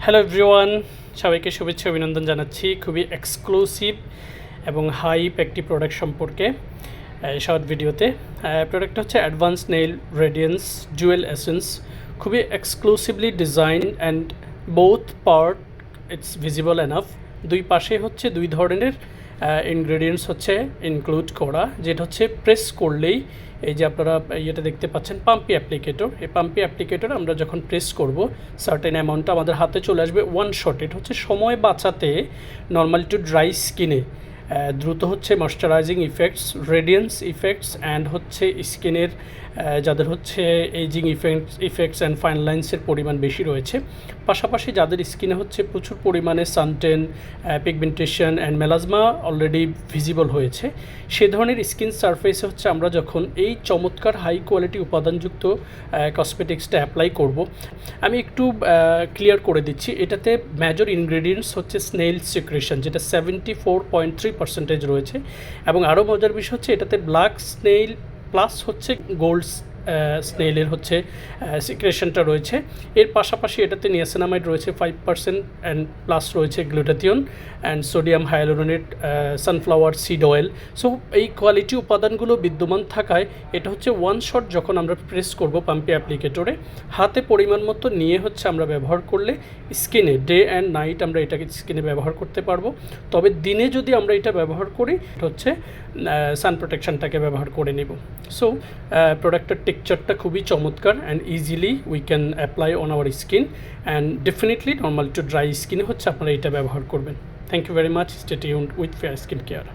Hello everyone, সবাইকে শুভেচ্ছা অভিনন্দন জানাচ্ছি খুবই এক্সক্লুসিভ এবং হাইপ একটি প্রোডাক্ট সম্পর্কে শর্ট ভিডিওতে। প্রোডাক্টটা হচ্ছে advance nail radiance jewel essence, খুবই exclusively design and both part it's visible enough. দুই পাশে হচ্ছে দুই ধরনের ইনগ্রেডিয়েন্টস হচ্ছে ইনক্লুড করা, যেটা হচ্ছে প্রেস করলেই এই যে আপনারা ইয়েটা দেখতে পাচ্ছেন পাম্পি অ্যাপ্লিকেটর। এই পাম্পি অ্যাপ্লিকেটর আমরা যখন প্রেস করব সার্টেন অ্যামাউন্টটা আমাদের হাতে চলে আসবে ওয়ান শট। এটা হচ্ছে সময় বাঁচাতে নর্মাল টু ড্রাই স্কিনে দ্রুত হচ্ছে moisturising effects, radiance effects and হচ্ছে স্কিনের যাদের হচ্ছে এজিং ইফেক্টস অ্যান্ড ফাইন লাইন্সের পরিমাণ বেশি রয়েছে, পাশাপাশি যাদের স্কিনে হচ্ছে প্রচুর পরিমাণে suntan, pigmentation and melasma already visible হয়েছে, সে ধরনের স্কিন সারফেসে হচ্ছে আমরা যখন এই চমৎকার হাই কোয়ালিটি উপাদানযুক্ত কসমেটিক্সটা অ্যাপ্লাই করব। আমি একটু ক্লিয়ার করে দিচ্ছি, এটাতে মেজর ইনগ্রেডিয়েন্টস হচ্ছে স্নেল সিক্রেশন, যেটা 74.3% রয়েছে, এবং আরও মজার বিষয় হচ্ছে এটাতে ব্ল্যাক স্নেইল প্লাস হচ্ছে গোল্ড স্নেইলের হচ্ছে সিক্রেশনটা রয়েছে। এর পাশাপাশি এটাতে নিয়াসিনামাইড রয়েছে 5% অ্যান্ড প্লাস রয়েছে glutathione and sodium hyaluronate sunflower seed oil. So এই কোয়ালিটি উপাদানগুলো বিদ্যমান থাকায় এটা হচ্ছে ওয়ান শট যখন আমরা প্রেস করব পাম্পি অ্যাপ্লিকেটরে, হাতে পরিমাণ মতো নিয়ে হচ্ছে আমরা ব্যবহার করলে স্কিনে ডে অ্যান্ড নাইট আমরা এটাকে স্কিনে ব্যবহার করতে পারবো। তবে দিনে যদি আমরা এটা ব্যবহার করি এটা হচ্ছে সান প্রোটেকশনটাকে ব্যবহার করে নেব। সো প্রোডাক্টের টেক্সচারটা খুবই চমৎকার and easily we can apply on our skin and definitely normal to dry স্কিনে হচ্ছে আপনারা এটা ব্যবহার করবেন। Thank you very much, stay tuned with fair skin care.